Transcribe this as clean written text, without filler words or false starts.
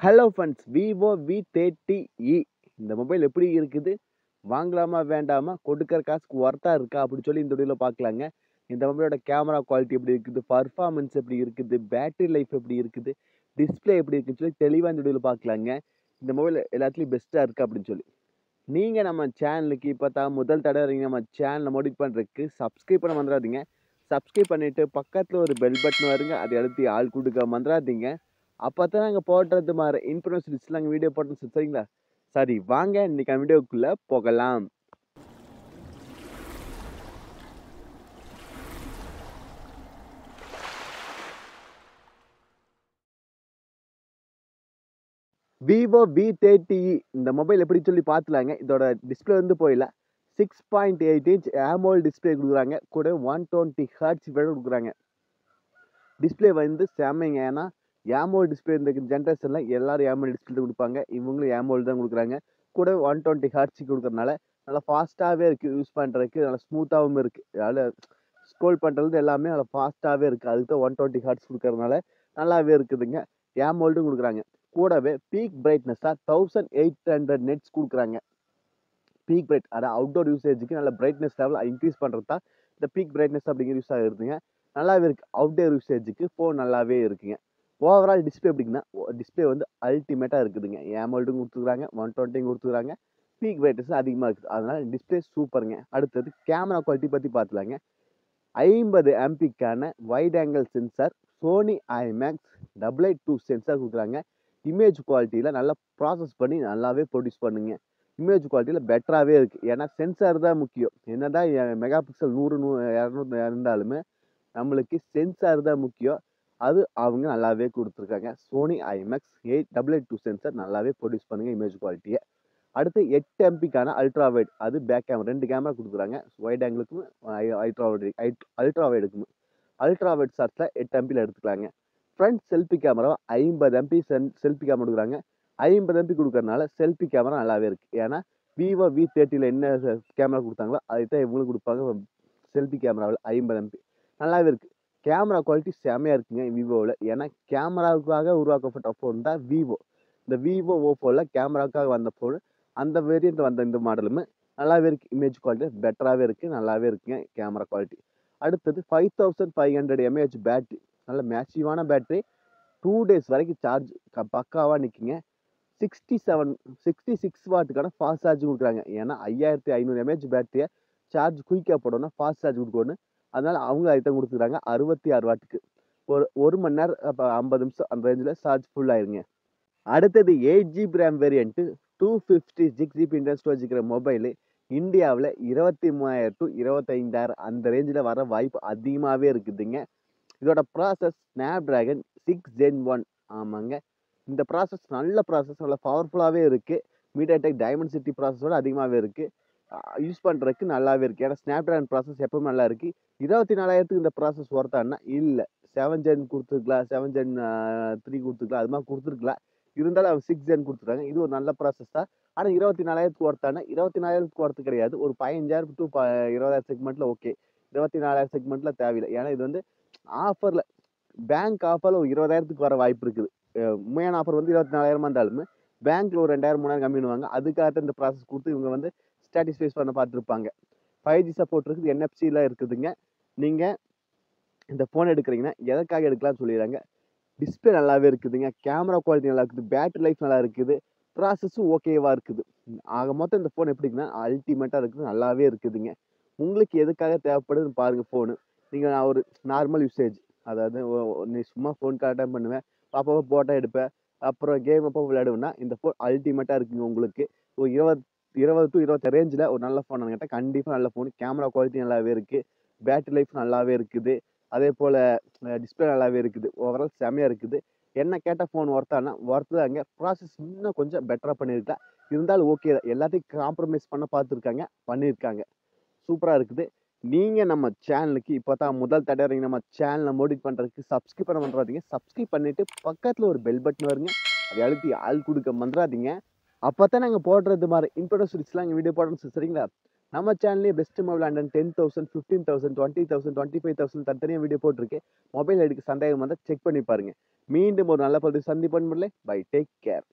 Hello friends, Vivo V30e இந்த mobile எப்படி இருக்குது? வாங்கலாமா? வேண்டாமா? கொடுக்குற காசுக்கு ஒர்த்தா இருக்கா? அப்படின்னு சொல்லி இந்த வீடியோல பார்க்கலாங்க. இந்த மொபைலோட கேமரா குவாலிட்டி எப்படி இருக்குது? பர்ஃபார்மன்ஸ் எப்படி இருக்குது? பேட்டரி லைஃப் எப்படி இருக்குது? டிஸ்ப்ளே எப்படி இருக்குன்னு சொல்லி தெளிவா இந்த வீடியோல பார்க்கலாங்க. இந்த மொபைல் எல்லாத்துலயும் பெஸ்ட்டா இருக்கா அப்படின்னு சொல்லி. நீங்க நம்ம சேனலுக்கு இப்போ தான் முதல் தடவை வரீங்க, நம்ம சேனலை மோடிஃபை பண்றதுக்கு சப்ஸ்கிரைப் பண்ண மறந்துடாதீங்க. சப்ஸ்கிரைப் பண்ணிட்டு பக்கத்துல ஒரு பெல் பட்டன் வருங்க, அதை அழுத்தி ஆள் கொடுக்க மறந்துடாதீங்க. அப்பதான் நாங்க போடுறது மாதிரி இன்ஃபர்மேஷன் நாங்கள் வீடியோ போட்டோம், சரிங்களா? சரி, வாங்க இன்னைக்கு வீடியோக்குள்ள போகலாம். விவோ V30e இந்த மொபைல் எப்படி சொல்லி பார்த்துலாங்க. இதோட டிஸ்பிளே வந்து போயில 6.8 இன்ச் AMOLED டிஸ்பிளே கொடுக்குறாங்க. கூட 120 ஹெர்ட்ஸ் கொடுக்குறாங்க. டிஸ்பிளே வந்து செம்மைங்க. ஏன்னா AMOLED டிஸ்பிளே இந்த ஜென்ரேஷன்ல எல்லாரும் AMOLED டிஸ்பிளே கொடுப்பாங்க. இவங்களும் AMOLED தான் கொடுக்குறாங்க. கூட 120 ஹெர்ட்ஸ் கொடுக்கறனால நல்லா ஃபாஸ்ட்டாகவே இருக்குது. யூஸ் பண்ணுறதுக்கு நல்லா ஸ்மூத்தாகவும் இருக்குது. அதில் ஸ்க்ரோல் பண்ணுறது எல்லாமே நல்லா ஃபாஸ்ட்டாகவே இருக்குது. அதுக்கு தான் 120 ஹெர்ட்ஸ் கொடுக்கறதுனால நல்லாவே இருக்குதுங்க. AMOLEDம் கொடுக்குறாங்க. கூடவே பீக் பிரைட்னஸாக 1800 நெட்ஸ் கொடுக்குறாங்க. பீக் பிரைட் அதாவது அவுட்டோர் யூசேஜுக்கு நல்ல பிரைட்னஸ் லெவல் இன்க்ரீஸ் பண்ணுறது தான் இந்த பீக் பிரைட்னஸ் அப்படிங்கிற யூஸ் ஆகிருதுங்க. நல்லாவே இருக்குது. அவுட்டோர் யூசேஜுக்கு ஃபோன் நல்லாவே இருக்குங்க. ஓவரால் டிஸ்பிளே எப்படிங்கன்னா, டிஸ்பிளே வந்து அல்டிமேட்டாக இருக்குதுங்க. AMOLEடும் கொடுத்துருக்காங்க, 120 கொடுத்துருக்காங்க. பீக் பிரைட்னஸ் அதிகமாக இருக்குது. அதனால டிஸ்பிளே சூப்பருங்க. அடுத்தது கேமரா குவாலிட்டி பற்றி பார்த்துலாங்க. 50 எம்பிக்கான wide angle sensor, Sony IMX 882 sensor கொடுக்குறாங்க. இமேஜ் குவாலிட்டியில் நல்லா ப்ராசஸ் பண்ணி நல்லாவே ப்ரொடியூஸ் பண்ணுங்க. இமேஜ் குவாலிட்டியில் பெட்டராகவே இருக்குது. ஏன்னா சென்சார் தான் முக்கியம். என்னதான் மெகா பிக்சல் 100 200 இருந்தாலுமே நம்மளுக்கு சென்சார் தான் முக்கியம். அது அவங்க நல்லாவே கொடுத்துருக்காங்க. சோனி ஐமேக்ஸ் 882 சென்சார் நல்லாவே ப்ரொடியூஸ் பண்ணுங்க இமேஜ் குவாலிட்டியை. அடுத்து 8 எம்பிக்கான அல்ட்ரா வைட், அது பேக் கேமரா 2 கேமரா கொடுக்குறாங்க. வைட் ஆங்கிளுக்கும் அல்ட்ரா வைடுக்கும். அல்ட்ரா வைட் ஷாட்ஸில் 8 எம்பியில் எடுத்துக்கலாங்க. Front selfie camera 50 MP selfie camera கொடுக்குறாங்க. 50 எம்பி கொடுக்கறனால செல்ஃபி கேமரா நல்லாவே இருக்குது. ஏன்னா விவோ V30ல என்ன கேமரா கொடுத்தாங்களோ அதை தான் இவங்களுக்கு கொடுப்பாங்க. செல்ஃபி கேமராவில் 50 எம்பி நல்லாவே இருக்குது. கேமரா குவாலிட்டி செமையாக இருக்குங்க விவோவில். ஏன்னா கேமராவுக்காக உருவாக்கப்பட்ட ஃபோன் தான் விவோ. இந்த விவோ ஓப்போவில் கேமராவுக்காக வந்த ஃபோன். அந்த வேரியண்ட் வந்த இந்த மாடலுமே நல்லாவே இருக்குது. இமேஜ் குவாலிட்டி பெட்டராகவே இருக்குது. நல்லாவே இருக்குங்க கேமரா குவாலிட்டி. அடுத்தது 5500 mAh பேட்ரி. நல்ல மேசிவான பேட்ரி. 2 டேஸ் வரைக்கும் சார்ஜ் பக்காவாக நிற்குங்க. 66 வாட்டுக்கான ஃபாஸ்ட் சார்ஜ் கொடுக்குறாங்க. ஏன்னா 5500 mAh பேட்டரியை சார்ஜ் குயிக்காக போடணும், ஃபாஸ்ட் சார்ஜ் கொடுக்கணும். அதனால அவங்க ஐட்டம் கொடுத்துருக்காங்க 66 வாட்டுக்கு. ஒரு மணி நேரம், அப்போ 50 நிமிஷம் அந்த ரேஞ்சில் சார்ஜ் ஃபுல் ஆயிருங்க. அடுத்தது 8GB RAM variant 256GB internal storage இருக்கிற மொபைலு இந்தியாவில் 23,000 to 25,000 அந்த ரேஞ்சில் வர வாய்ப்பு அதிகமாகவே இருக்குதுங்க. இதோட ப்ராசஸ் ஸ்னாப்டிராகன் 6 Gen 1. ஆமாங்க, இந்த ப்ராசஸ் நல்ல ப்ராசஸ், நல்ல பவர்ஃபுல்லாகவே இருக்குது. மீடியாடெக் டைமென்சிட்டி ப்ராசஸோட அதிகமாகவே இருக்குது. யூஸ் பண்ணுறதுக்கு நல்லாவே இருக்குது. ஏன்னா ஸ்னாப்டிராகன் ப்ராசஸ் எப்பவும் நல்லா இருக்குது. 24,000க்கு இந்த ப்ராசஸ் ஒர்த்தானா இல்லை. 7 Gen கொடுத்துருக்கலாம், 7 Gen 3 கொடுத்துருக்கலாம், அது மாதிரி கொடுத்துருக்கலாம். இருந்தாலும் அவங்க 6 Gen கொடுத்துருக்காங்க. இது ஒரு நல்ல ப்ராசஸ் தான். ஆனால் 24,000க்கு ஒர்த்தானா? 24,000க்கு ஒர்த்து கிடையாது. ஒரு 15,000 to 20,000 செக்மெண்ட்டில் ஓகே. 24,000 செக்மெண்ட்டில் தேவையில்லை. ஏன்னா இது வந்து ஆஃபரில், பேங்க் ஆஃபரில் ஒரு 20,000க்கு வர வாய்ப்பு இருக்குது. உண்மையான ஆஃபர் வந்து 24,000 இருந்தாலுமே பேங்க்ல ஒரு 2,000 3,000 கம்மிடுவாங்க. அதுக்காக இந்த ப்ராசஸ் கொடுத்து இவங்க வந்து ஸ்டாட்டிஸ்ஃபைஸ் பண்ண பார்த்துருப்பாங்க. 5G சப்போர்ட் இருக்குது, NFC-லாம் இருக்குதுங்க. நீங்கள் இந்த ஃபோன் எடுக்கிறீங்கன்னா எதற்காக எடுக்கலாம்னு சொல்லிடுறாங்க. டிஸ்பிளே நல்லாவே இருக்குதுங்க. கேமரா குவாலிட்டி நல்லா இருக்குது. பேட்டரி லைஃப் நல்லா இருக்குது. ப்ராசஸும் ஓகேவா இருக்குது. ஆக மொத்தம் இந்த ஃபோன் எப்படி இருக்குன்னா அல்டிமேட்டாக இருக்குது. நல்லாவே இருக்குதுங்க. உங்களுக்கு எதுக்காக தேவைப்படுதுன்னு பாருங்கள் ஃபோனு. நீங்கள் நான் ஒரு நார்மல் யூசேஜ், அதாவது நீ சும்மா ஃபோன் அட்டன் பண்ணுவேன், அப்பப்போ ஃபோட்டோ எடுப்பேன், அப்புறம் கேம் அப்போ விளையாடுவேன்னா இந்த ஃபோன் அல்டிமேட்டாக இருக்குங்க. உங்களுக்கு ஒரு 20 to 25 ரேஞ்சில் ஒரு நல்ல ஃபோன் கேட்டால் கண்டிப்பாக நல்ல ஃபோன். கேமரா குவாலிட்டி நல்லாவே இருக்குது. பேட்டரி லைஃப் நல்லாவே இருக்குது. அதே போல் டிஸ்பிளே நல்லாவே இருக்குது. ஓவரால் செமையாக இருக்குது. என்ன கேட்டால் ஃபோன் ஒர்த்தானா? ஒர்த்து தாங்க. ப்ராசஸ் இன்னும் கொஞ்சம் பெட்டராக பண்ணியிருக்கலாம். இருந்தாலும் ஓகே தான். எல்லாத்தையும் காம்ப்ரமைஸ் பண்ண பார்த்துருக்காங்க, பண்ணியிருக்காங்க. சூப்பராக இருக்குது. நீங்கள் நம்ம சேனலுக்கு இப்போ தான் முதல் தடவை நம்ம சேனலை மோடிஃபை பண்ணுறதுக்கு சப்ஸ்கிரைப் பண்ண மறந்துடாதீங்க. சப்ஸ்கிரைப் பண்ணிவிட்டு பக்கத்தில் ஒரு பெல் பட்டன் வருங்க, அதை அழுத்தி ஆள் கொடுக்க மறந்துடாதீங்க. அப்போ தான் நாங்கள் போடுறது மாதிரி இன்ட்ரோடக்ஷன்ஸ்லாம் எங்கள் வீடியோ போடணும், சரிங்களா? நம்ம சேனல்லே பெஸ்ட் மொபைல் அண்ட் 10,000 15,000 20,000 25,000 தனித்தனியாக வீடியோ போட்டிருக்கேன். மொபைல் எடுக்க சந்தேகம் வந்தால் செக் பண்ணி பாருங்க. மீண்டும் ஒரு நல்ல பதிவு சந்திப்போம். Bye, take care.